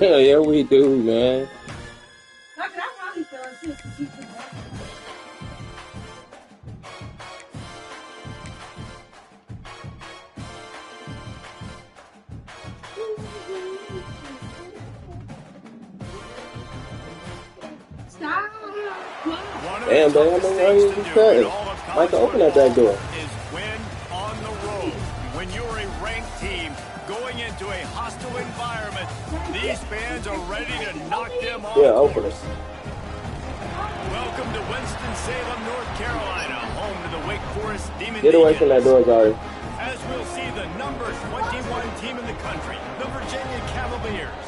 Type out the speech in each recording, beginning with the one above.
Yeah, we do, man. Damn, man, I know why you cutting. Michael, open that back door. Is win on the road. When you're a ranked team going into a hostile environment, these fans are ready to knock them off. Yeah, open it. Welcome to Winston-Salem, North Carolina, home to the Wake Forest Demon Get away from that door, Zari. As we'll see the number 21 team in the country, the Virginia Cavaliers,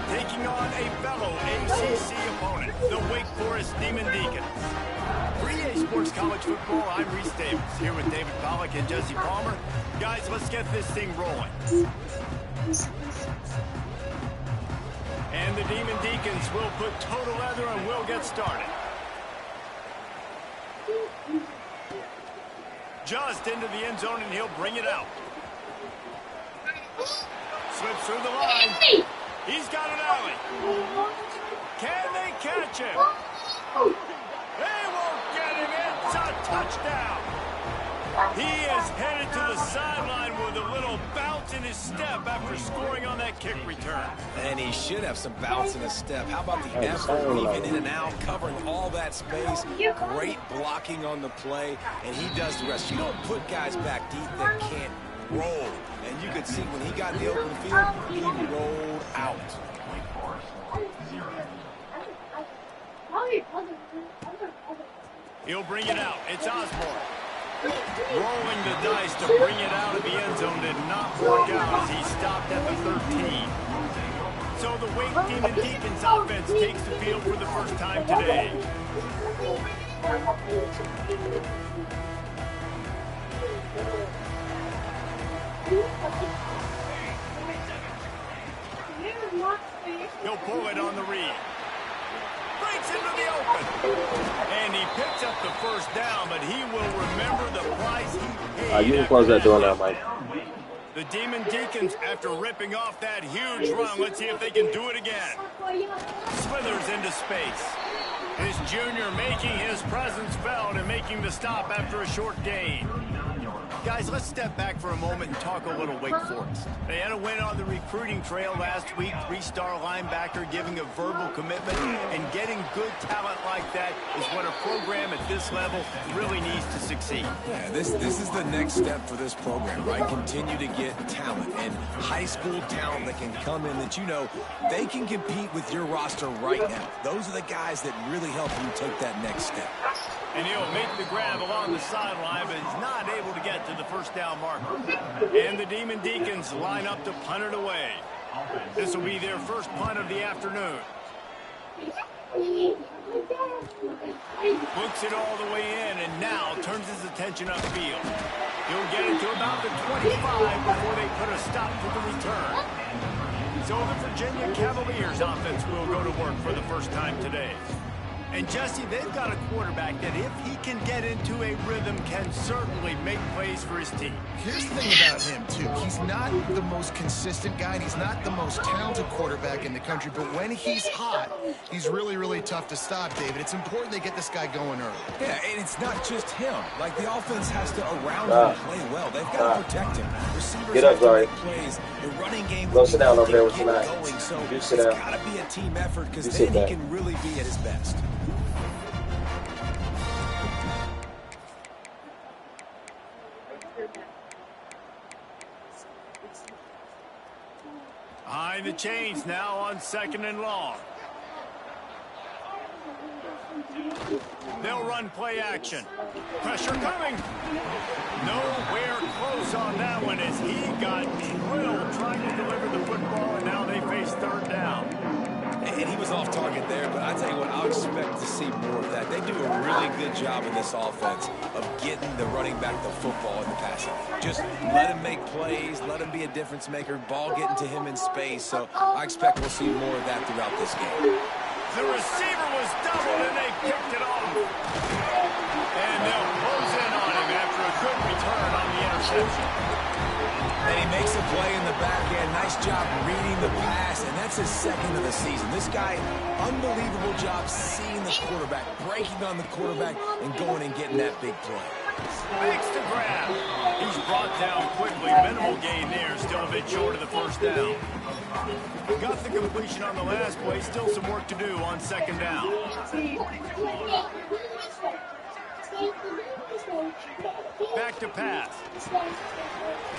taking on a fellow ACC opponent, the Wake Forest Demon Deacons. For EA Sports College Football, I'm Reese Davis, here with David Pollack and Jesse Palmer. Guys, let's get this thing rolling. And the Demon Deacons will put total leather and we'll get started. Just into the end zone and he'll bring it out. Slips through the line. He's got an alley. Can they catch him? They won't get him. It's a touchdown. He is headed to the sideline with a little bounce in his step after scoring on that kick return. And he should have some bounce in his step. How about the effort, weaving in and out, covering all that space. Great blocking on the play, and he does the rest. You don't put guys back deep that can't roll. And you could see when he got in the open field, he rolled out. He'll bring it out. It's Osborne. Rolling the dice to bring it out of the end zone did not work out as he stopped at the 13. So the Wake Demon Deacons offense takes the field for the first time today. He'll pull it on the read. Breaks into the open. And he picks up the first down, but he will remember the price he paid. You can close that door now, Mike. The Demon Deacons, after ripping off that huge run, let's see if they can do it again. Slithers into space. His junior making his presence felt and making the stop after a short gain. Guys, let's step back for a moment and talk a little Wake Forest. They had a win on the recruiting trail last week, three-star linebacker giving a verbal commitment, and getting good talent like that is what a program at this level really needs to succeed. Yeah, this is the next step for this program, right? Continue to get talent and high school talent that can come in that you know they can compete with your roster right now. Those are the guys that really help you take that next step. And he'll make the grab along the sideline, but he's not able to get to the first down marker. And the Demon Deacons line up to punt it away. This will be their first punt of the afternoon. Books it all the way in and now turns his attention upfield. He'll get it to about the 25 before they put a stop to the return. So the Virginia Cavaliers offense will go to work for the first time today. And Jesse, they've got a quarterback that if he can get into a rhythm can certainly make plays for his team. Here's the thing about him, too. He's not the most consistent guy, and he's not the most talented quarterback in the country, but when he's hot, he's really, really tough to stop, David. It's important they get this guy going early. Yeah, and it's not just him. Like, the offense has to around him play well. They've got to protect him. Receivers Get up, have to Zari. make plays. The running game Go sit down over there with get tonight. going, so You it's sit down. got to be a team effort because You then sit he back. can really be at his best. Behind the chains now on 2nd and long. They'll run play action. Pressure coming. Nowhere close on that one as he got drilled trying to deliver the football, and now they face 3rd down. And he was off target there, but I tell you what, I'll expect to see more of that. They do a really good job in this offense of getting the running back the football in the passing. Just let him make plays, let him be a difference maker, ball getting to him in space. So I expect we'll see more of that throughout this game. The receiver was doubled and they picked it off. And they'll close in on him after a good return on the interception. And he makes a play in the back end. Nice nice job reading the pass, and that's his second of the season. This guy, unbelievable job seeing the quarterback, breaking on the quarterback, and going and getting that big play. Makes the grab. He's brought down quickly. Minimal gain there. Still a bit short of the first down. Got the completion on the last play. Still some work to do on second down. Back to pass.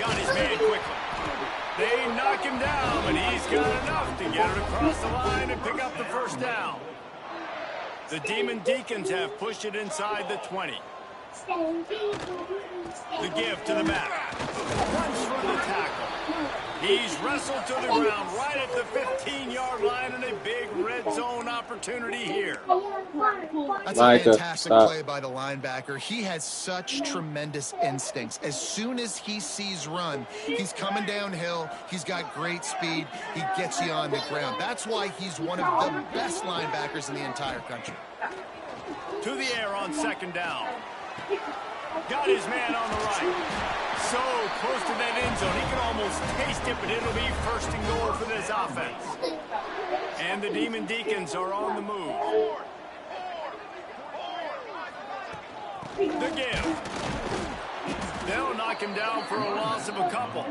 Got his man quickly. They knock him down, but he's got enough to get it across the line and pick up the first down. The Demon Deacons have pushed it inside the 20. The give to the back. Runs from the tackle. He's wrestled to the ground right at the 15-yard line, and a big red zone opportunity here. That's a fantastic play by the linebacker. He has such tremendous instincts. As soon as he sees run, he's coming downhill. He's got great speed. He gets you on the ground. That's why he's one of the best linebackers in the entire country. To the air on second down. Got his man on the right. So close to that end zone. He can almost taste it, but it'll be first and goal for this offense. And the Demon Deacons are on the move. The give. They'll knock him down for a loss of a couple.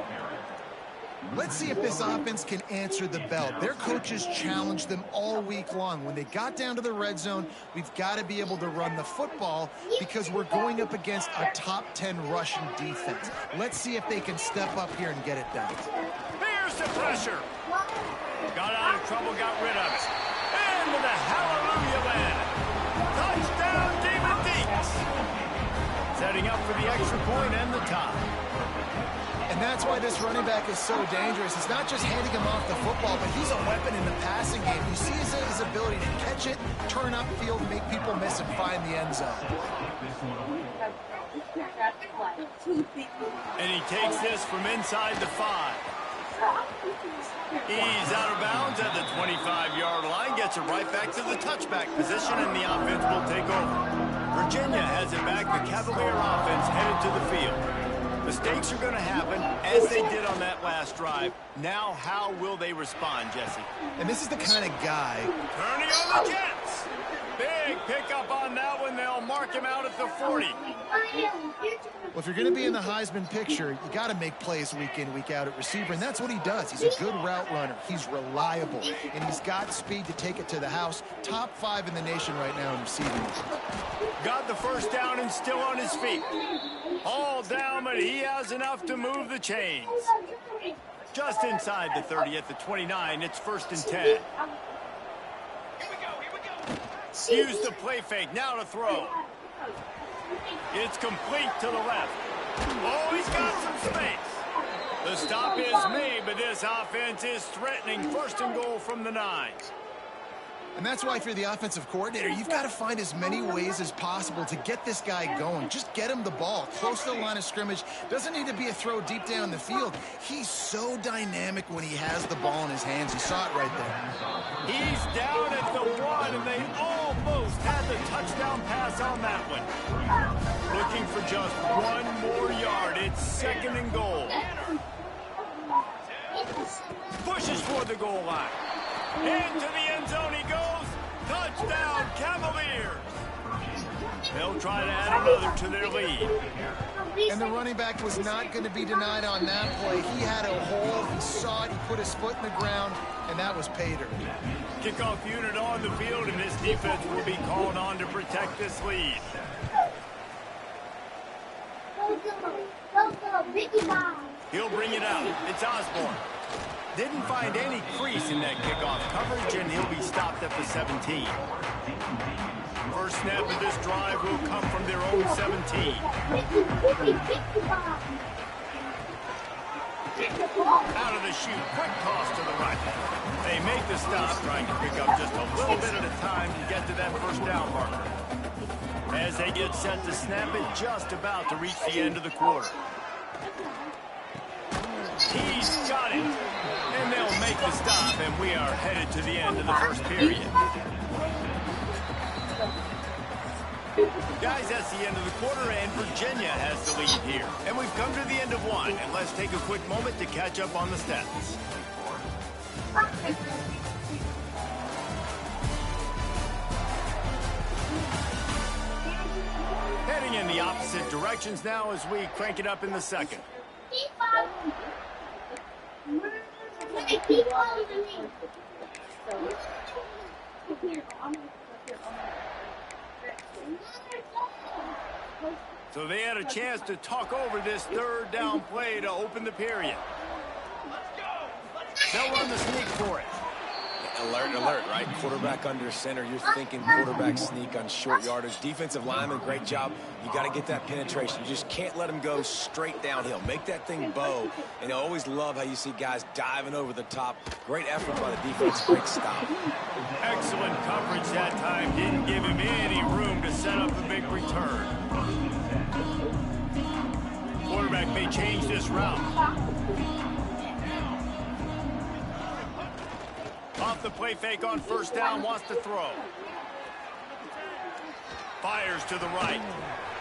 Let's see if this offense can answer the bell. Their coaches challenged them all week long. When they got down to the red zone, we've got to be able to run the football because we're going up against a top 10 Russian defense. Let's see if they can step up here and get it done. Here's the pressure. Got out of trouble, got rid of it. And with a hallelujah land. Touchdown, Demon Deacons. Setting up for the extra point and the tie. And that's why this running back is so dangerous. It's not just handing him off the football, but he's a weapon in the passing game. You see his ability to catch it, turn upfield, make people miss, and find the end zone. And he takes this from inside the 5. He's out of bounds at the 25-yard line, gets it right back to the touchback position, and the offense will take over. Virginia has it back. The Cavalier offense headed to the field. Mistakes are going to happen, as they did on that last drive. Now, how will they respond, Jesse? And this is the kind of guy. Turning on the Jets. Big pickup on that one. They'll mark him out at the 40. Well, if you're going to be in the Heisman picture, you got to make plays week in, week out at receiver, and that's what he does. He's a good route runner. He's reliable, and he's got speed to take it to the house. Top 5 in the nation right now in receiving. Got the first down and still on his feet. All down, but he has enough to move the chains. Just inside the 30 at the 29. It's first and 10. Use the play fake. Now to throw. It's complete to the left. Oh, he's got some space. The stop is made, but this offense is threatening. First and goal from the 9. And that's why if you're the offensive coordinator, you've got to find as many ways as possible to get this guy going. Just get him the ball close to the line of scrimmage. Doesn't need to be a throw deep down the field. He's so dynamic when he has the ball in his hands. You saw it right there. He's down at the 1, and they almost had the touchdown pass on that one. Looking for just 1 more yard. It's second and goal. Pushes for the goal line. Into the end zone he goes. Touchdown, Cavaliers. They'll try to add another to their lead. And the running back was not going to be denied on that play. He had a hole. He saw it. He put his foot in the ground, and that was pay dirt. Kickoff unit on the field, and this defense will be called on to protect this lead. He'll bring it out. It's Osborne. Didn't find any crease in that kickoff coverage, and he'll be stopped at the 17. First snap of this drive will come from their own 17. Out of the chute, quick toss to the right. They make the stop, trying to pick up just a little bit at a time to get to that first down marker. As they get set to snap it, just about to reach the end of the quarter. He's got it. And they'll make the stop, and we are headed to the end of the first period. Guys, that's the end of the quarter, and Virginia has the lead here. And we've come to the end of one, and let's take a quick moment to catch up on the stats. Heading in the opposite directions now as we crank it up in the second. So they had a chance to talk over this third down play to open the period. They'll run the sneak for it. Alert, alert, right? Quarterback under center. You're thinking quarterback sneak on short yardage. Defensive lineman, great job. You got to get that penetration. You just can't let him go straight downhill. Make that thing bow. And I always love how you see guys diving over the top. Great effort by the defense. Great stop. Excellent coverage that time. Didn't give him any room to set up a big return. Quarterback may change this route. Off the play fake on first down, wants to throw. Fires to the right.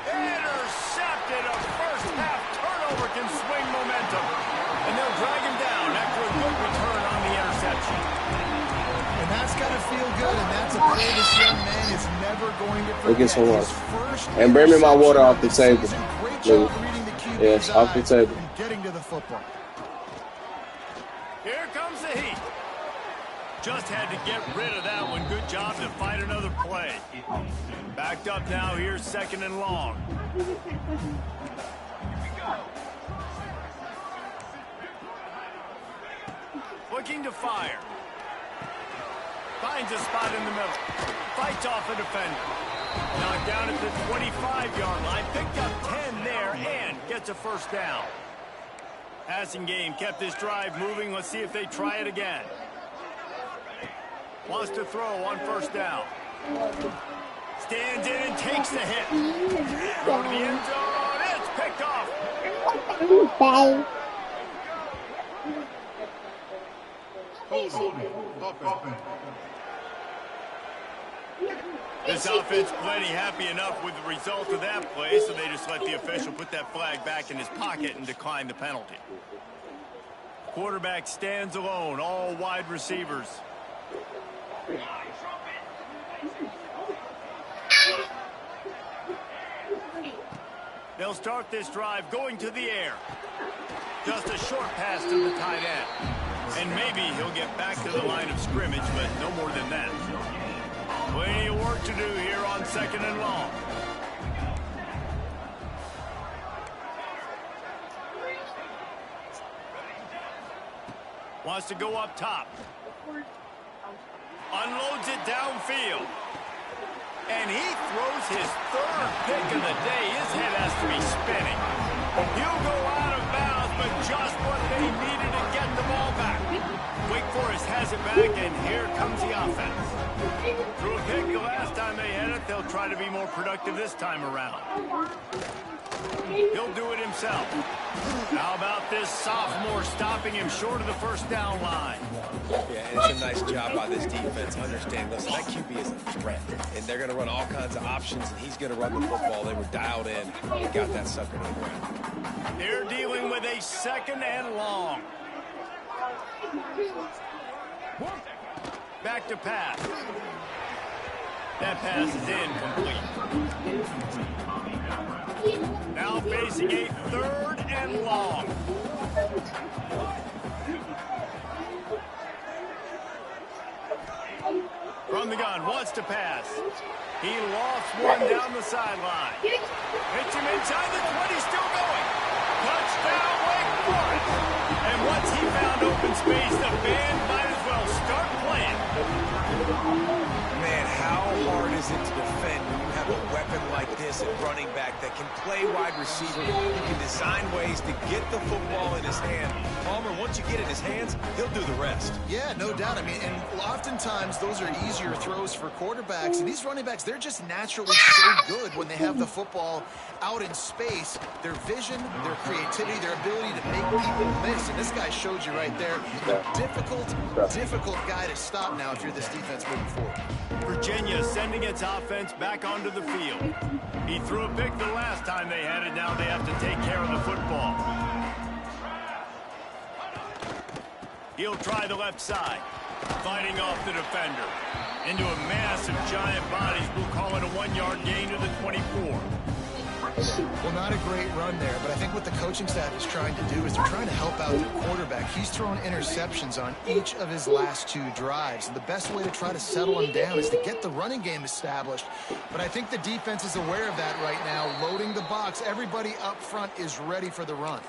Intercepted. A first half turnover can swing momentum. And they'll drag him down after a good return on the interception. And that's got to feel good, and that's a play this young man is never going to forget. Get some water. And bring me my water off the table. Great job reading the QB's yes, off the table. and getting to the football. Here comes the heat. Just had to get rid of that one. Good job to fight another play. Backed up now. Here's second and long. Looking to fire. Finds a spot in the middle. Fights off a defender. Knocked down at the 25-yard line. Picked up 10 there and gets a first down. Passing game kept this drive moving. Let's see if they try it again. Wants to throw on first down. Stands in and takes the hit. Go to the end zone. It's picked off. This offense plenty happy enough with the result of that play, so they just let the official put that flag back in his pocket and decline the penalty. Quarterback stands alone, all wide receivers. They'll start this drive going to the air. Just a short pass to the tight end. And maybe he'll get back to the line of scrimmage, but no more than that. Plenty of work to do here on second and long. Wants to go up top. Unloads it downfield. And he throws his third pick of the day. His head has to be spinning. He'll go out of bounds, but just what they needed to get the ball back. Wake Forest has it back, and here comes the offense. Threw a pick the last time they had it. They'll try to be more productive this time around. He'll do it himself. How about this sophomore stopping him short of the first down line? Yeah, and it's a nice job by this defense. Understand, listen, that QB is a threat. And they're going to run all kinds of options, and he's going to run the football. They were dialed in and got that sucker to the ground. They're dealing with a second and long. Back to pass. That pass is incomplete. Now facing a third and long. From the gun, wants to pass. He lost one down the sideline. Hits him inside the 20, still going. Touchdown, Wake Forest. And once he found open space, the band might as well start playing. Man, how hard is it to defend when you have a weapon like this at running back that can play wide receiver? You can design ways to get the football in his hand. Palmer, once you get it in his hands, he'll do the rest. Yeah, no doubt. I mean, and oftentimes those are easier throws for quarterbacks. And these running backs, they're just naturally so good when they have the football out in space. Their vision, their creativity, their ability to make people miss. And this guy showed you right there. A difficult guy to stop now if you're this defense moving forward. Virginia sending its offense back onto the field. He threw a pick the last time they had it. Now they have to take care of the football. He'll try the left side. Fighting off the defender. Into a massive giant bodies. We'll call it a 1-yard gain to the 24. Well, not a great run there, but I think what the coaching staff is trying to do is they're trying to help out their quarterback. He's thrown interceptions on each of his last 2 drives, and the best way to try to settle him down is to get the running game established. But I think the defense is aware of that right now, loading the box. Everybody up front is ready for the run.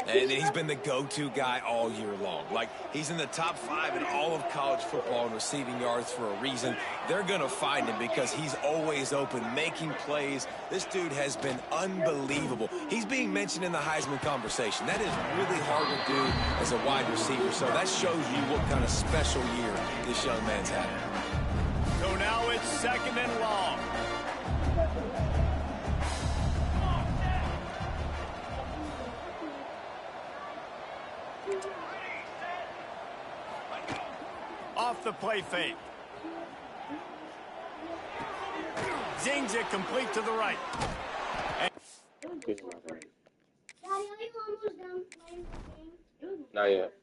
And he's been the go-to guy all year long. Like, he's in the top 5 in all of college football in receiving yards for a reason. They're going to find him because he's always open, making plays. This dude has been unbelievable. He's being mentioned in the Heisman conversation. That is really hard to do as a wide receiver. So that shows you what kind of special year this young man's having. So now it's 2nd and long. Off the play fake. Zings it complete to the right. Not yet.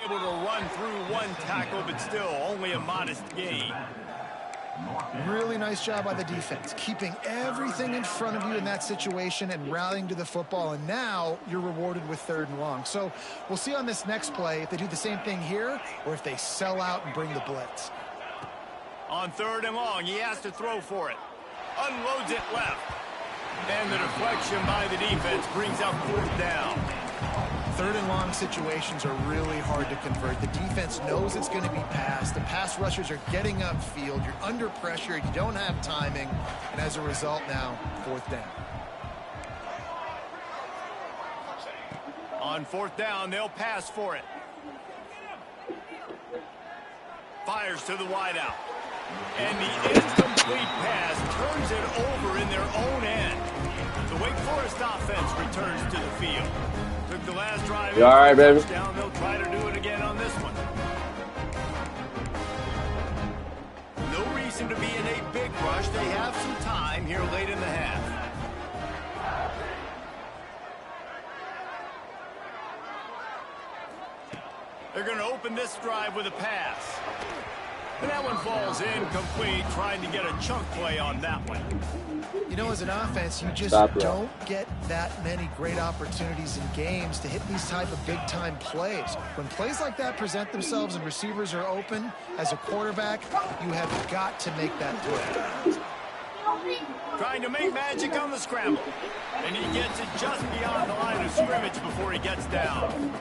Able to run through 1 tackle, but still only a modest gain. Really nice job by the defense, keeping everything in front of you in that situation and rallying to the football, and now you're rewarded with 3rd and long. So we'll see on this next play if they do the same thing here or if they sell out and bring the blitz. On 3rd and long, he has to throw for it. Unloads it left. And the deflection by the defense brings up 4th down. 3rd and long situations are really hard to convert. The defense knows it's going to be passed. The pass rushers are getting upfield. You're under pressure. You don't have timing. And as a result now, 4th down. On 4th down, they'll pass for it. Fires to the wideout. And the incomplete pass turns it over in their own end. The Wake Forest offense returns to the field. Took the last drive. You all right, baby? Down. They'll try to do it again on this one. No reason to be in a big rush. They have some time here late in the half. They're going to open this drive with a pass. And that one falls incomplete, trying to get a chunk play on that one. You know, as an offense, you just don't get that many great opportunities in games to hit these type of big-time plays. When plays like that present themselves and receivers are open, as a quarterback, you have got to make that play. Trying to make magic on the scramble. And he gets it just beyond the line of scrimmage before he gets down.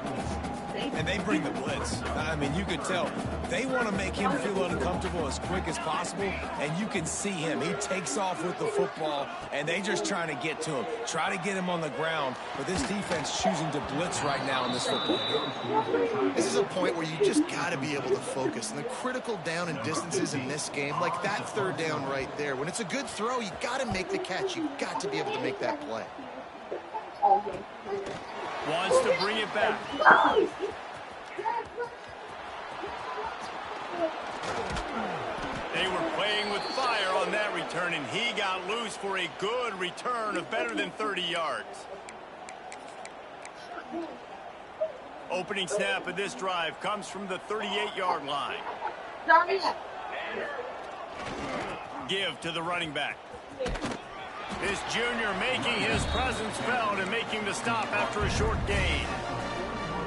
And they bring the blitz. I mean, you could tell they want to make him feel uncomfortable as quick as possible, and you can see him. He takes off with the football, and they just trying to get to him, try to get him on the ground. But this defense choosing to blitz right now in this football game. This is a point where you just got to be able to focus. And the critical down and distances in this game, like that 3rd down right there, when it's a good throw, you got to make the catch. You got to be able to make that play. Wants to bring it back. They were playing with fire on that return, and he got loose for a good return of better than 30 yards. Opening snap of this drive comes from the 38-yard line. Give to the running back. This junior making his presence felt and making the stop after a short gain.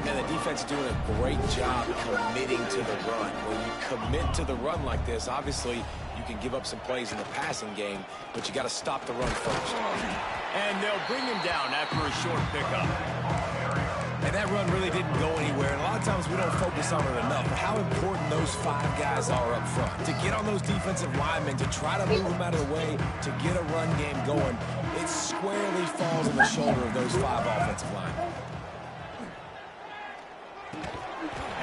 And the defense doing a great job committing to the run. When you commit to the run like this, obviously you can give up some plays in the passing game, but you got to stop the run first. And they'll bring him down after a short pickup. And that run really didn't go anywhere. And a lot of times we don't focus on it enough. But how important those 5 guys are up front. To get on those defensive linemen, to try to move them out of the way, to get a run game going, it squarely falls on the shoulder of those 5 offensive linemen.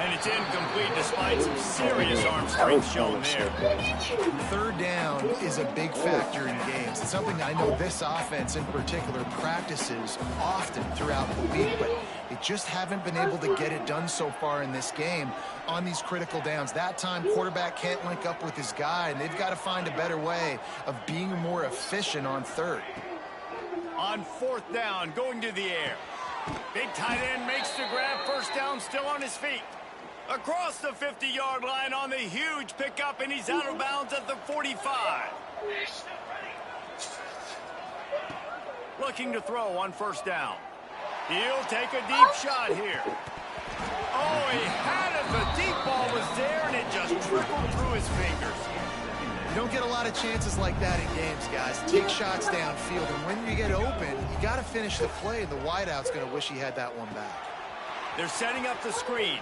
And it's incomplete despite some serious arm strength shown there. 3rd down is a big factor in games. It's something I know this offense in particular practices often throughout the week, but They just haven't been able to get it done so far in this game on these critical downs. That time, quarterback can't link up with his guy, and they've got to find a better way of being more efficient on third. On fourth down, going to the air. Big tight end makes the grab, first down, still on his feet. Across the 50-yard line on the huge pickup, and he's out of bounds at the 45. Looking to throw on first down. He'll take a deep shot here. Oh, he had it. The deep ball was there, and it just trickled through his fingers. You don't get a lot of chances like that in games, guys. Take shots downfield, and when you get open, you got to finish the play, and the wideout's going to wish he had that one back. They're setting up the screen.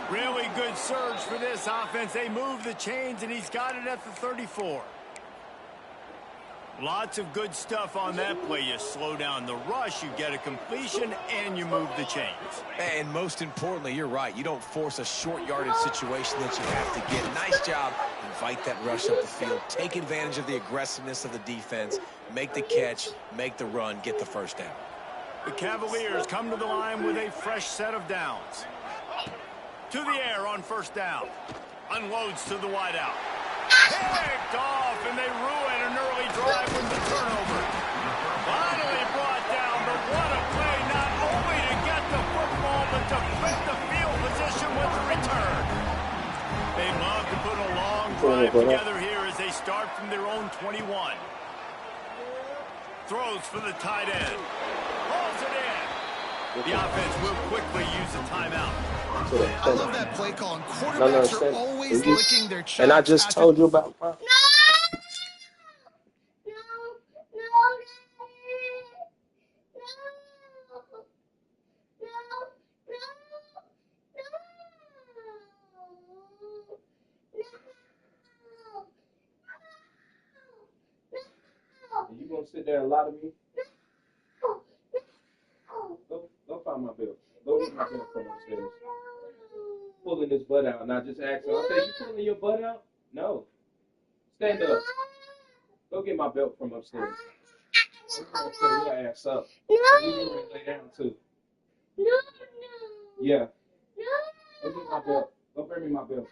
Really good surge for this offense. They move the chains, and he's got it at the 34. Lots of good stuff on that play. You slow down the rush, you get a completion, and you move the chains. And most importantly, you're right. You don't force a short yardage situation that you have to get. Nice job. Invite that rush up the field. Take advantage of the aggressiveness of the defense. Make the catch, make the run, get the first down. The Cavaliers come to the line with a fresh set of downs. To the air on first down. Unloads to the wideout. Picked off, and they ruin an early drive with the turnover. Finally brought down, but what a play, not only to get the football, but to put the field position with the return. They love to put a long drive together here as they start from their own 21. Throws for the tight end. Pulls it in. The offense will quickly use a timeout. I love that play call, and quarterbacks are always licking their chops. And I just told you about my... You gonna sit there and lie to me? Go find my belt. Go get my belt from upstairs. Pulling his butt out, and I just asked him, I said, you pulling your butt out? No. Stand up. Go get my belt from upstairs. I'm gonna tear your ass up. You can lay down too. Yeah. Go get my belt. Go bring me my belt.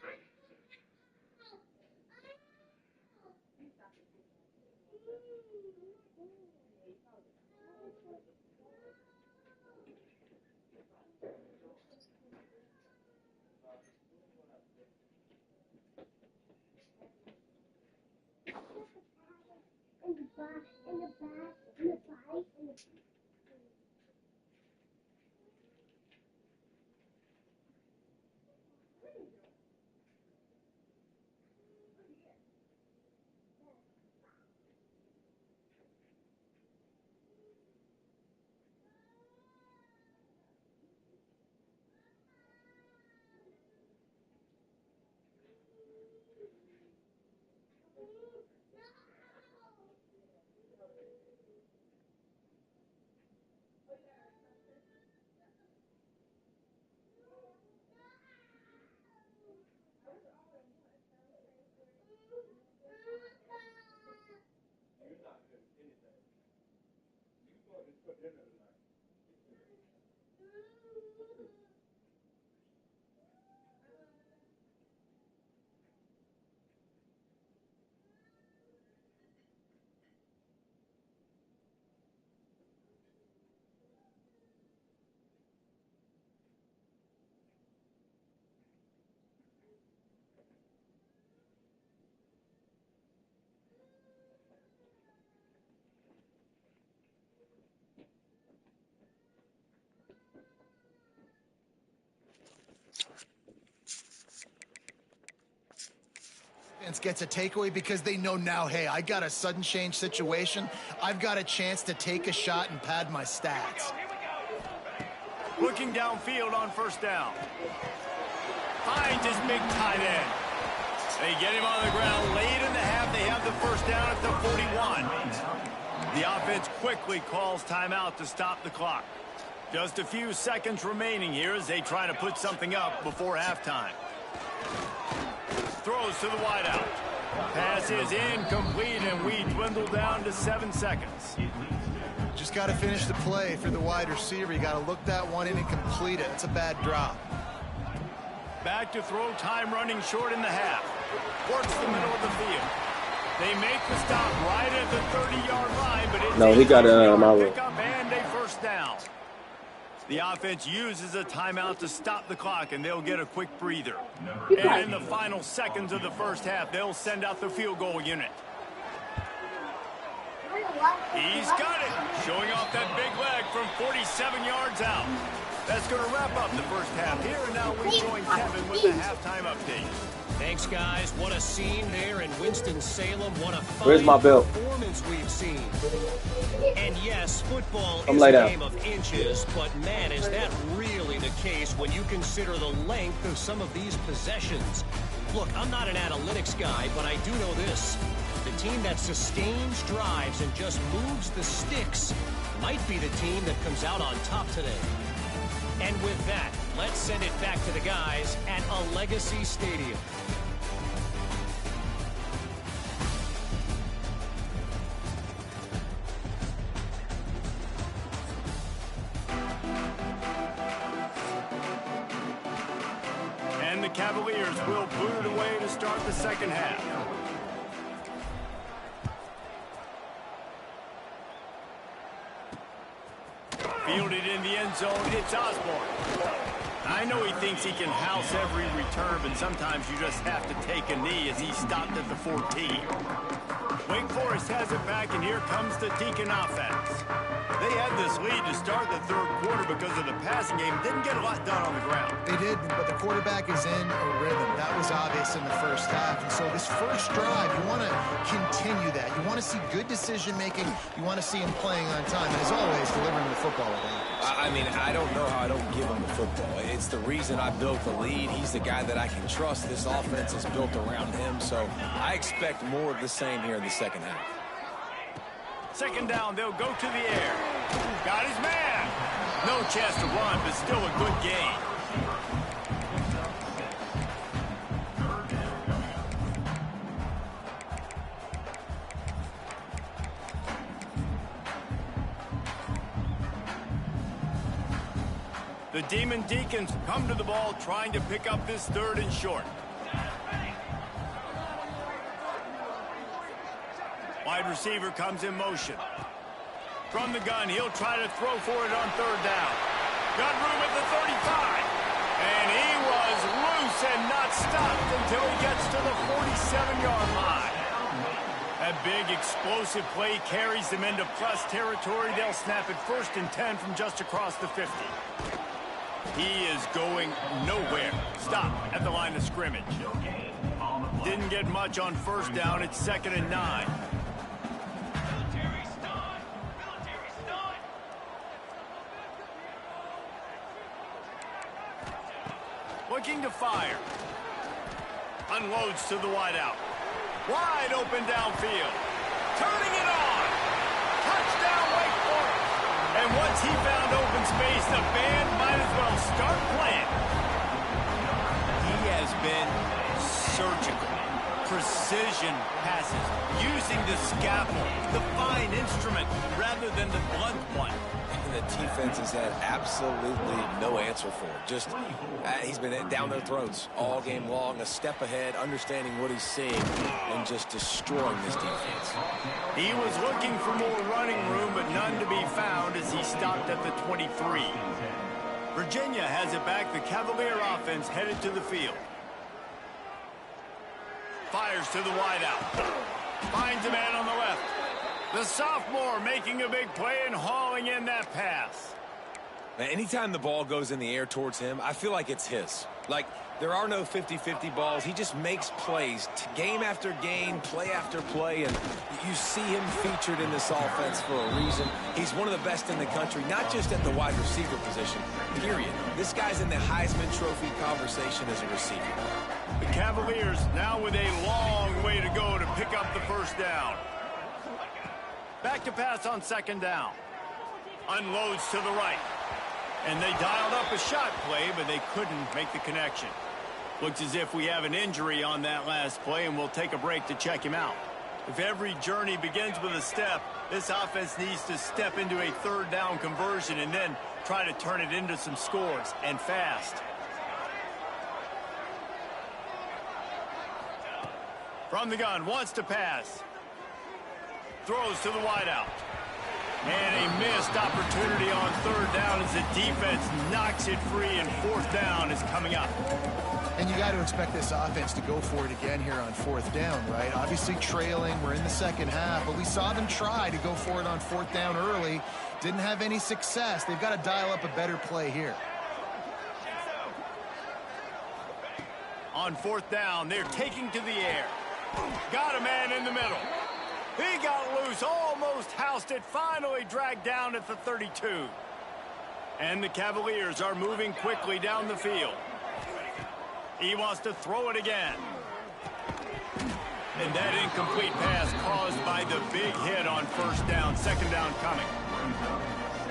Gets a takeaway because they know now, hey, I got a sudden change situation. I've got a chance to take a shot and pad my stats. Looking downfield on first down. Finds his big tight end. They get him on the ground late in the half. They have the first down at the 41. The offense quickly calls timeout to stop the clock. Just a few seconds remaining here as they try to put something up before halftime. Throws to the wideout. Pass is incomplete, and we dwindle down to 7 seconds. Just got to finish the play for the wide receiver. You got to look that one in and complete it. It's a bad drop. Back to throw, time running short in the half. Works the middle of the field. They make the stop right at the 30-yard line, but it's no, he got my pickup and a first down. The offense uses a timeout to stop the clock, and they'll get a quick breather. And in the final seconds of the first half, they'll send out the field goal unit. He's got it, showing off that big leg from 47 yards out. That's going to wrap up the first half here, and now we join Kevin with the halftime update. Thanks, guys. What a scene there in Winston-Salem. What a fine performance we've seen. And yes, football is a game of inches, but man, is that really the case when you consider the length of some of these possessions. Look, I'm not an analytics guy, but I do know this. The team that sustains drives and just moves the sticks might be the team that comes out on top today. And with that, let's send it back to the guys at a Legacy Stadium. And the Cavaliers will boot it away to start the second half. Fielded in the end zone, it's Osborne. I know he thinks he can house every return, but sometimes you just have to take a knee as he stopped at the 14. Wake Forest has it back, and here comes the Deacon offense. They had this lead to start the third quarter because of the passing game. Didn't get a lot done on the ground. They did, but the quarterback is in a rhythm. That was obvious in the first half. And so this first drive, you want to continue that. You want to see good decision-making. You want to see him playing on time. And as always, delivering the football with him. I mean, I don't know how I don't give him the football. It's the reason I built the lead. He's the guy that I can trust. This offense is built around him. So I expect more of the same here in the second half. Second down, they'll go to the air. Got his man. No chance to run, but still a good gain. The Demon Deacons come to the ball, trying to pick up this third and short. Wide receiver comes in motion. From the gun, he'll try to throw for it on third down. Got room at the 35. And he was loose and not stopped until he gets to the 47-yard line. That big explosive play carries them into plus territory. They'll snap it 1st and 10 from just across the 50. He is going nowhere. Stop at the line of scrimmage. Didn't get much on first down. It's 2nd and 9. Looking to fire. Unloads to the wideout. Wide open downfield. Turning it on. Touchdown, Wake Forest. And once he found open space, the band might as well start playing. He has been surgical. Precision passes. Using the scalpel, the fine instrument, rather than the blunt one. The defense has had absolutely no answer for it. Just, he's been down their throats all game long, a step ahead, understanding what he's seeing, and just destroying this defense. He was looking for more running room, but none to be found as he stopped at the 23. Virginia has it back. The Cavalier offense headed to the field. Fires to the wideout. Finds a man on the left. The sophomore making a big play and hauling in that pass. Now, anytime the ball goes in the air towards him, I feel like it's his. Like, there are no 50-50 balls. He just makes plays, game after game, play after play, and you see him featured in this offense for a reason. He's one of the best in the country, not just at the wide receiver position, period. This guy's in the Heisman Trophy conversation as a receiver. The Cavaliers now with a long way to go to pick up the first down. Back to pass on 2nd down. Unloads to the right. And they dialed up a shot play, but they couldn't make the connection. Looks as if we have an injury on that last play, and we'll take a break to check him out. If every journey begins with a step, this offense needs to step into a third down conversion and then try to turn it into some scores, and fast. From the gun, wants to pass. Throws to the wideout. And a missed opportunity on third down as the defense knocks it free, and fourth down is coming up. And you got to expect this offense to go for it again here on fourth down, right? Obviously trailing, we're in the second half, but we saw them try to go for it on fourth down early. Didn't have any success. They've got to dial up a better play here. On fourth down, they're taking to the air. Got a man in the middle. He got loose, almost housed it, finally dragged down at the 32. And the Cavaliers are moving quickly down the field. He wants to throw it again. And that incomplete pass caused by the big hit on first down, second down coming.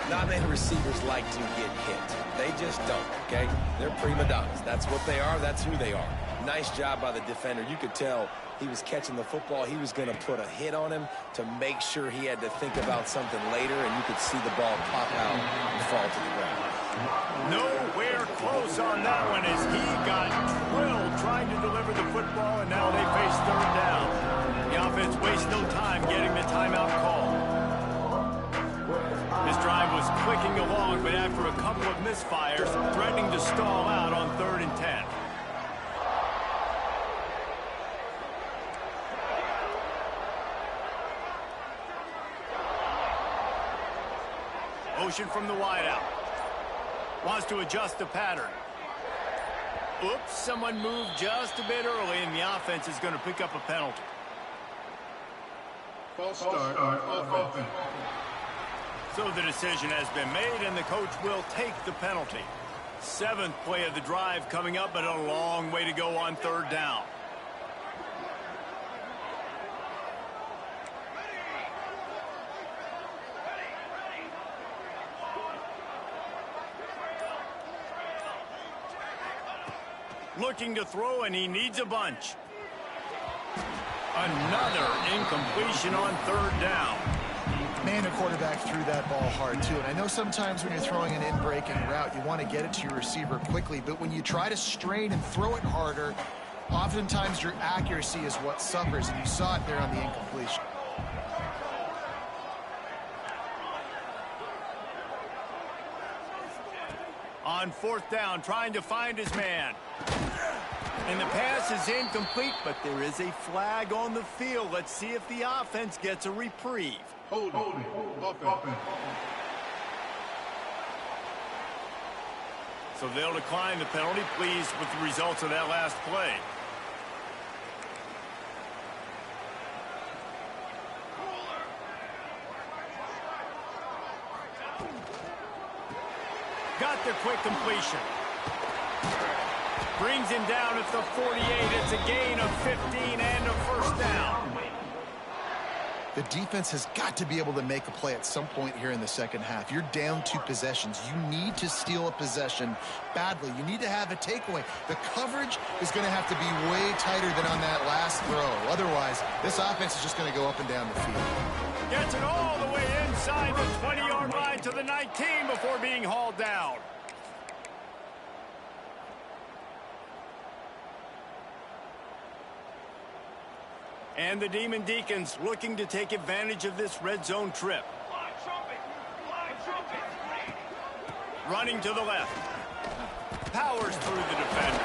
Not many receivers like to get hit. They just don't, okay? They're prima donnas. That's what they are. That's who they are. Nice job by the defender. You could tell he was catching the football. He was going to put a hit on him to make sure he had to think about something later, and you could see the ball pop out and fall to the ground. Nowhere close on that one as he got drilled trying to deliver the football, and now they face third down. The offense wastes no time getting the timeout call. This drive was clicking along, but after a couple of misfires, threatening to stall out on 3rd and 10. Motion from the wideout. Wants to adjust the pattern. Oops, someone moved just a bit early, and the offense is going to pick up a penalty. False start offense. So the decision has been made, and the coach will take the penalty. 7th play of the drive coming up, but a long way to go on third down. Looking to throw, and he needs a bunch. Another incompletion on third down. Man, the quarterback threw that ball hard, too. And I know sometimes when you're throwing an in-breaking route, you want to get it to your receiver quickly. But when you try to strain and throw it harder, oftentimes your accuracy is what suffers. And you saw it there on the incompletion. On fourth down, trying to find his man. And the pass is incomplete, but there is a flag on the field. Let's see if the offense gets a reprieve. Hold offense. So they'll decline the penalty, pleased with the results of that last play. Got the quick completion. Brings him down at the 48. It's a gain of 15 and a first down. The defense has got to be able to make a play at some point here in the second half. You're down 2 possessions. You need to steal a possession badly. You need to have a takeaway. The coverage is going to have to be way tighter than on that last throw. Otherwise, this offense is just going to go up and down the field. Gets it all the way inside the 20-yard line to the 19 before being hauled down. And the Demon Deacons looking to take advantage of this red zone trip. Running to the left. Powers through the defender.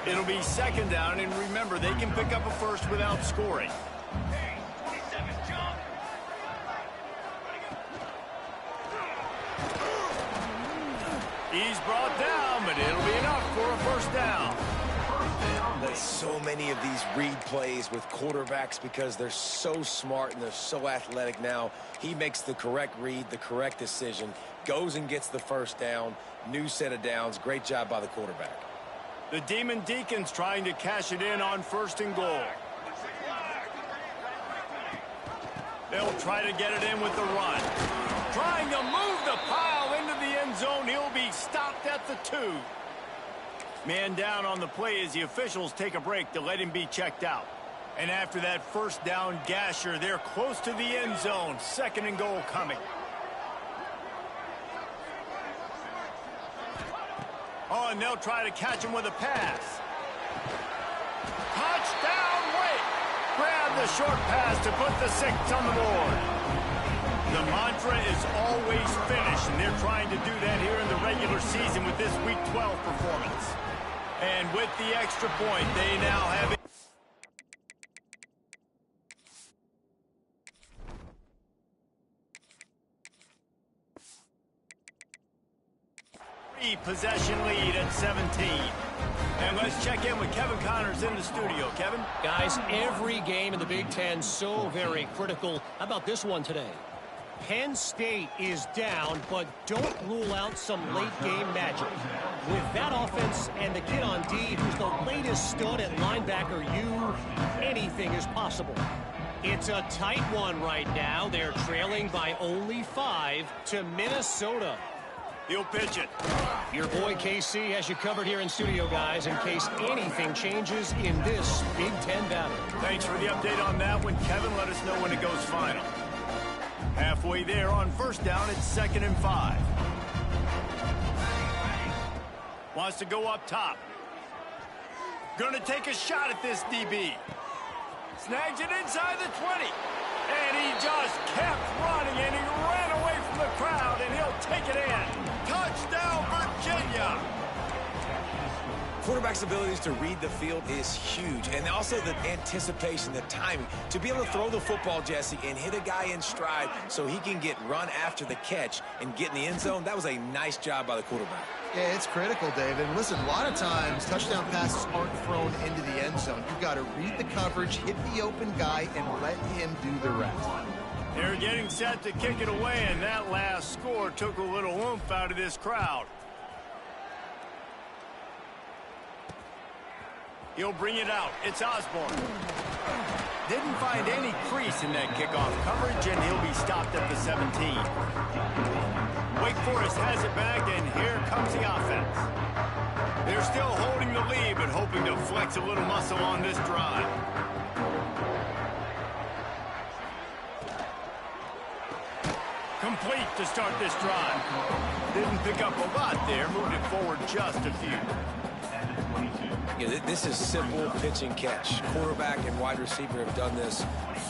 It'll be second down, and remember, they can pick up a first without scoring. He's brought down, but it'll be enough for a first down. There's so many of these read plays with quarterbacks because they're so smart and they're so athletic now. He makes the correct read, the correct decision, goes and gets the first down, new set of downs. Great job by the quarterback. The Demon Deacons trying to cash it in on 1st and goal. They'll try to get it in with the run. Trying to move the pile into the end zone. He'll be stopped at the 2. Man down on the play as the officials take a break to let him be checked out. And after that first down gasher, they're close to the end zone. 2nd and goal coming. Oh, and they'll try to catch him with a pass. Touchdown, Wake! Grab the short pass to put the 6 on the board. The mantra is always finish, and they're trying to do that here in the regular season with this Week 12 performance. And with the extra point, they now have it. Possession lead at 17. And let's check in with Kevin Connors in the studio. Kevin? Guys, every game in the Big Ten so very critical. How about this one today? Penn State is down, but don't rule out some late-game magic. With that offense and the kid on D, who's the latest stud at linebacker, anything is possible. It's a tight one right now. They're trailing by only 5 to Minnesota. He'll pitch it. Your boy KC has you covered here in studio, guys, in case anything changes in this Big Ten battle. Thanks for the update on that one, Kevin. Let us know when it goes final. Halfway there on first down, it's 2nd and 5. Wants to go up top. Gonna take a shot at this DB. Snags it inside the 20. And he just kept running, and he ran away from the crowd, and he'll take it in. Touchdown, Virginia! Quarterback's abilities to read the field is huge, and also the anticipation, the timing. To be able to throw the football, Jesse, and hit a guy in stride so he can get run after the catch and get in the end zone, that was a nice job by the quarterback. Yeah, it's critical, David. And listen, a lot of times touchdown passes aren't thrown into the end zone. You've got to read the coverage, hit the open guy, and let him do the rest. They're getting set to kick it away, and that last score took a little oomph out of this crowd. He'll bring it out. It's Osborne. Didn't find any crease in that kickoff coverage, and he'll be stopped at the 17. Wake Forest has it back, and here comes the offense. They're still holding the lead, but hoping to flex a little muscle on this drive. Complete to start this drive. Didn't pick up a lot there, moved it forward just a few. Yeah, this is simple pitch and catch. Quarterback and wide receiver have done this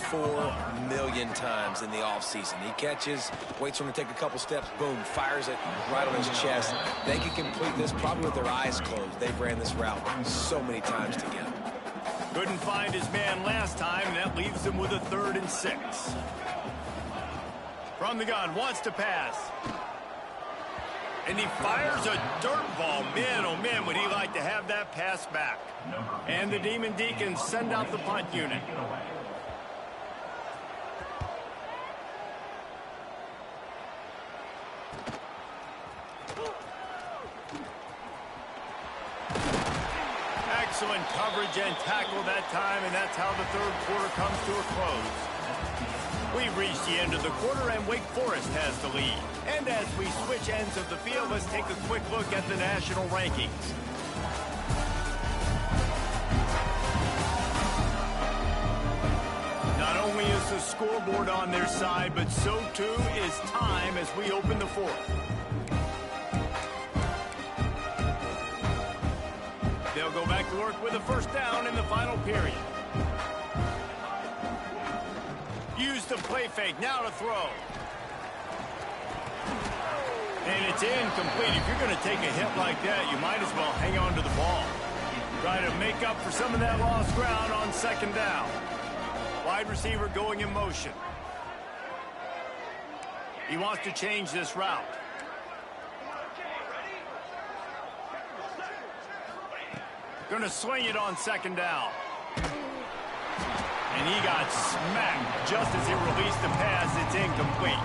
4 million times in the offseason. He catches, waits for him to take a couple steps, boom, fires it right on his chest. They can complete this probably with their eyes closed. They've ran this route so many times together. Couldn't find his man last time, and that leaves him with a 3rd and 6. From the gun, wants to pass. And he fires a dirt ball. Man, oh man, would he like to have that pass back. And the Demon Deacons send out the punt unit. Excellent coverage and tackle that time, and that's how the 3rd quarter comes to a close. We've reached the end of the quarter, and Wake Forest has the lead. And as we switch ends of the field, let's take a quick look at the national rankings. Not only is the scoreboard on their side, but so too is time as we open the 4th. They'll go back to work with a first down in the final period. Use the play fake, now to throw. And it's incomplete. If you're going to take a hit like that, you might as well hang on to the ball. Try to make up for some of that lost ground on 2nd down. Wide receiver going in motion. He wants to change this route. Going to swing it on 2nd down. And he got smacked just as he released the pass. It's incomplete.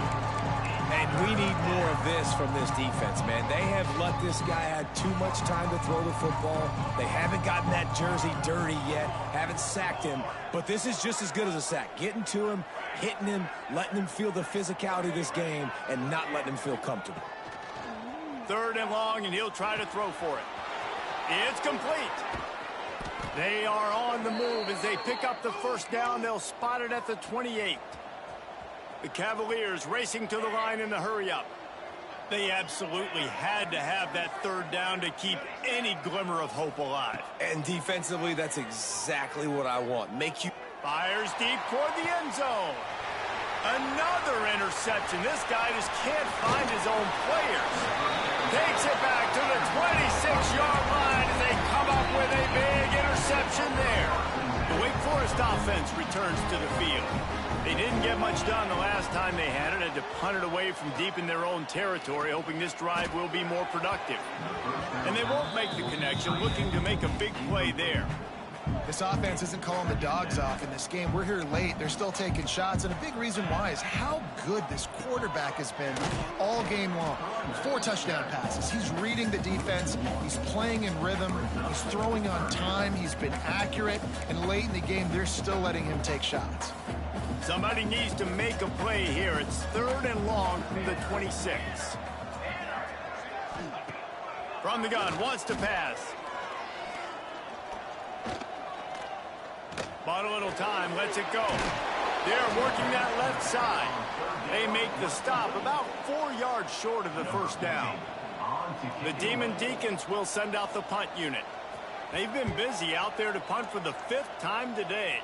And we need more of this from this defense, man. They have let this guy have too much time to throw the football. They haven't gotten that jersey dirty yet, haven't sacked him. But this is just as good as a sack. Getting to him, hitting him, letting him feel the physicality of this game, and not letting him feel comfortable. 3rd and long, and he'll try to throw for it. It's complete. They are on the move as they pick up the first down. They'll spot it at the 28. The Cavaliers racing to the line in a hurry-up. They absolutely had to have that third down to keep any glimmer of hope alive. And defensively, that's exactly what I want. Make you... Fires deep toward the end zone. Another interception. This guy just can't find his own players. Takes it back to the 26-yard line as they come up with a big interception there. The Wake Forest offense returns to the field. They didn't get much done the last time they had it. Had to punt it away from deep in their own territory, hoping this drive will be more productive. And they won't make the connection, looking to make a big play there. This offense isn't calling the dogs off in this game. We're here late. They're still taking shots, and a big reason why is how good this quarterback has been all game long. 4 touchdown passes. He's reading the defense. He's playing in rhythm. He's throwing on time. He's been accurate, and late in the game, they're still letting him take shots. Somebody needs to make a play here. It's 3rd and long from the 26. From the gun, wants to pass. Bought a little time, lets it go. They're working that left side. They make the stop about 4 yards short of the first down. The Demon Deacons will send out the punt unit. They've been busy out there to punt for the 5th time today.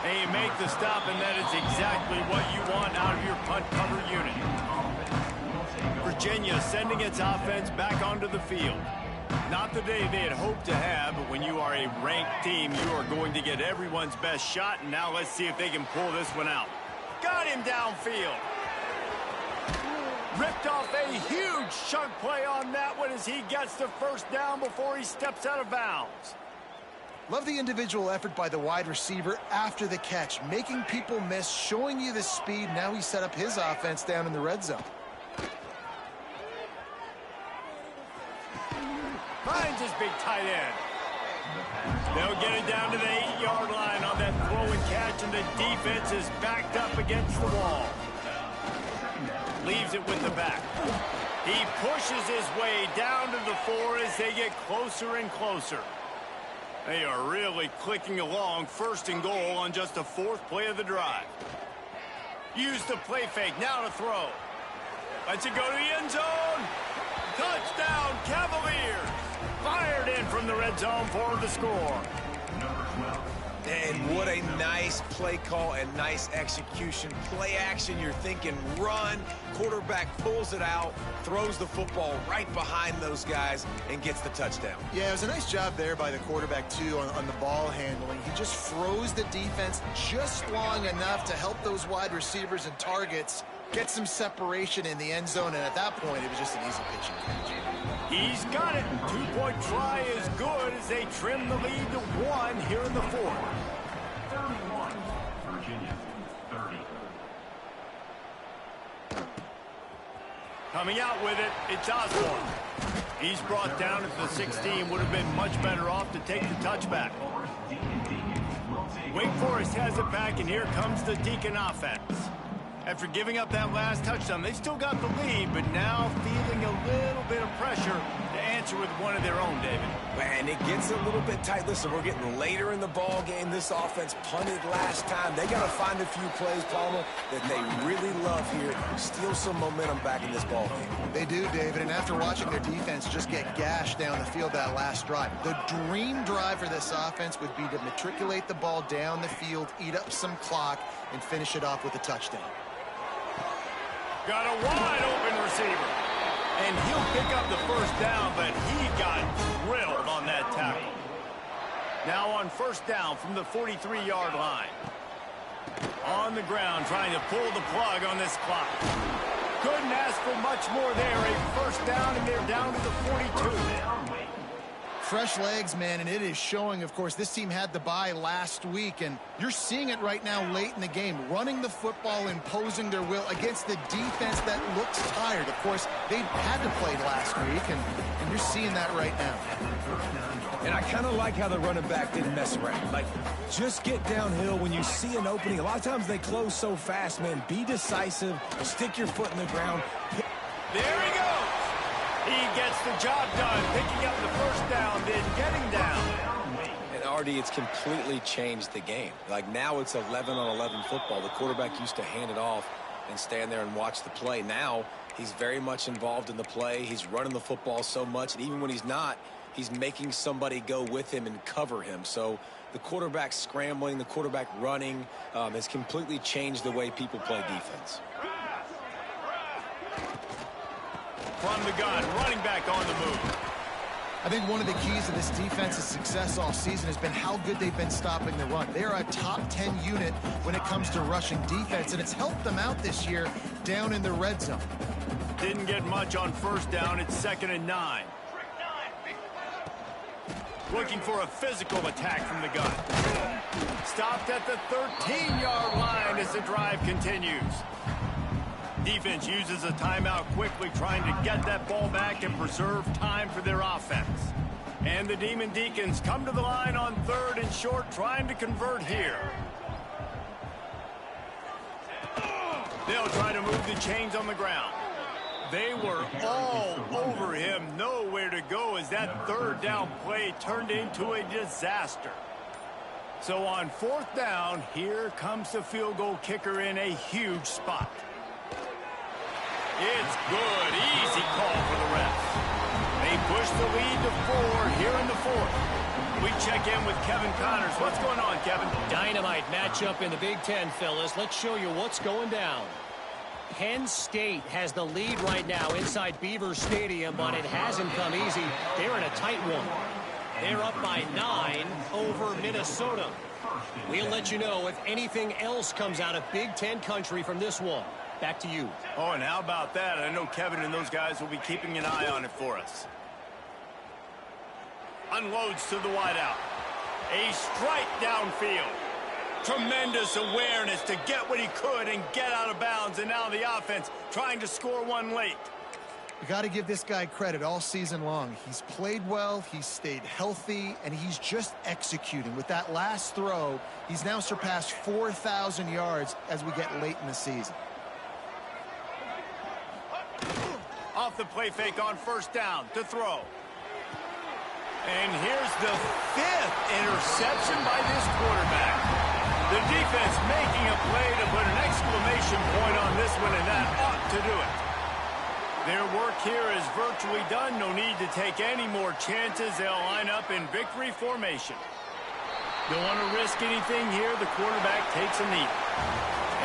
They make the stop, and that is exactly what you want out of your punt cover unit. Virginia sending its offense back onto the field. Not the day they had hoped to have, but when you are a ranked team, you are going to get everyone's best shot, and now let's see if they can pull this one out. Got him downfield. Ripped off a huge chunk play on that one as he gets the first down before he steps out of bounds. Love the individual effort by the wide receiver after the catch, making people miss, showing you the speed. Now he set up his offense down in the red zone. Finds his big tight end. They'll get it down to the 8-yard line on that throw and catch, and the defense is backed up against the wall. Leaves it with the back. He pushes his way down to the 4 as they get closer and closer. They are really clicking along, 1st and goal on just the 4th play of the drive. Use the play fake, now to throw. Lets it go to the end zone. Touchdown, Cavaliers. Fired in from the red zone for the score. And what a nice play call and nice execution. Play action, you're thinking run. Quarterback pulls it out, throws the football right behind those guys, and gets the touchdown. Yeah, it was a nice job there by the quarterback, too, on the ball handling. He just froze the defense just long enough to help those wide receivers and targets get some separation in the end zone, and at that point, it was just an easy pitch and catch. He's got it. 2-point try is good as they trim the lead to 1 here in the 4th. 31, Virginia, 30. Coming out with it, it's Osborne. He's brought down at the 16. Would have been much better off to take the touchback. Wake Forest has it back, and here comes the Deacon offense. After giving up that last touchdown, they still got the lead, but now feeling a little bit of pressure to answer with one of their own, David. Man, it gets a little bit tight. Listen, we're getting later in the ball game. This offense punted last time. They got to find a few plays, Palmer, that they really love here. Steal some momentum back in this ball game. They do, David, and after watching their defense just get gashed down the field that last drive, the dream drive for this offense would be to matriculate the ball down the field, eat up some clock, and finish it off with a touchdown. Got a wide-open receiver. And he'll pick up the first down, but he got drilled on that tackle. Now on 1st down from the 43-yard line. On the ground, trying to pull the plug on this clock. Couldn't ask for much more there. A 1st down, and they're down to the 42. Fresh legs, man, and it is showing. Of course, this team had the bye last week, and you're seeing it right now late in the game, running the football, imposing their will against the defense that looks tired. Of course, they had to play last week, and you're seeing that right now. And I kind of like how the running back didn't mess around. Like, just get downhill when you see an opening. A lot of times they close so fast, man. Be decisive. Stick your foot in the ground. There he goes. He gets the job done, picking up the first down, then getting down. And RD, it's completely changed the game. Like now it's 11-on-11 football. The quarterback used to hand it off and stand there and watch the play. Now he's very much involved in the play. He's running the football so much, and even when he's not, he's making somebody go with him and cover him. So the quarterback scrambling, the quarterback running has completely changed the way people play defense. From the gun, running back on the move. I think one of the keys to this defense's success all season has been how good they've been stopping the run. They're a top 10 unit when it comes to rushing defense, and it's helped them out this year down in the red zone. Didn't get much on first down. It's 2nd and 9. Looking for a physical attack from the gun. Stopped at the 13-yard line as the drive continues. Defense uses a timeout quickly, trying to get that ball back and preserve time for their offense. And the Demon Deacons come to the line on 3rd and short, trying to convert here. They'll try to move the chains on the ground. They were all over him, nowhere to go as that 3rd down play turned into a disaster. So on 4th down, here comes the field goal kicker in a huge spot. It's good. Easy call for the refs. They push the lead to 4 here in the 4th. We check in with Kevin Connors. What's going on, Kevin? Dynamite matchup in the Big Ten, fellas. Let's show you what's going down. Penn State has the lead right now inside Beaver Stadium, but it hasn't come easy. They're in a tight one. They're up by 9 over Minnesota. We'll let you know if anything else comes out of Big Ten country from this one. Back to you. Oh, and how about that? I know Kevin and those guys will be keeping an eye on it for us. Unloads to the wideout. A strike downfield. Tremendous awareness to get what he could and get out of bounds. And now the offense trying to score one late. You got to give this guy credit all season long. He's played well, he's stayed healthy, and he's just executing. With that last throw, he's now surpassed 4,000 yards as we get late in the season. Off the play fake on first down to throw. And here's the 5th interception by this quarterback. The defense making a play to put an exclamation point on this one, and that ought to do it. Their work here is virtually done. No need to take any more chances. They'll line up in victory formation. Don't want to risk anything here. The quarterback takes a knee.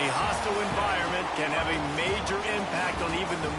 A hostile environment can have a major impact on even the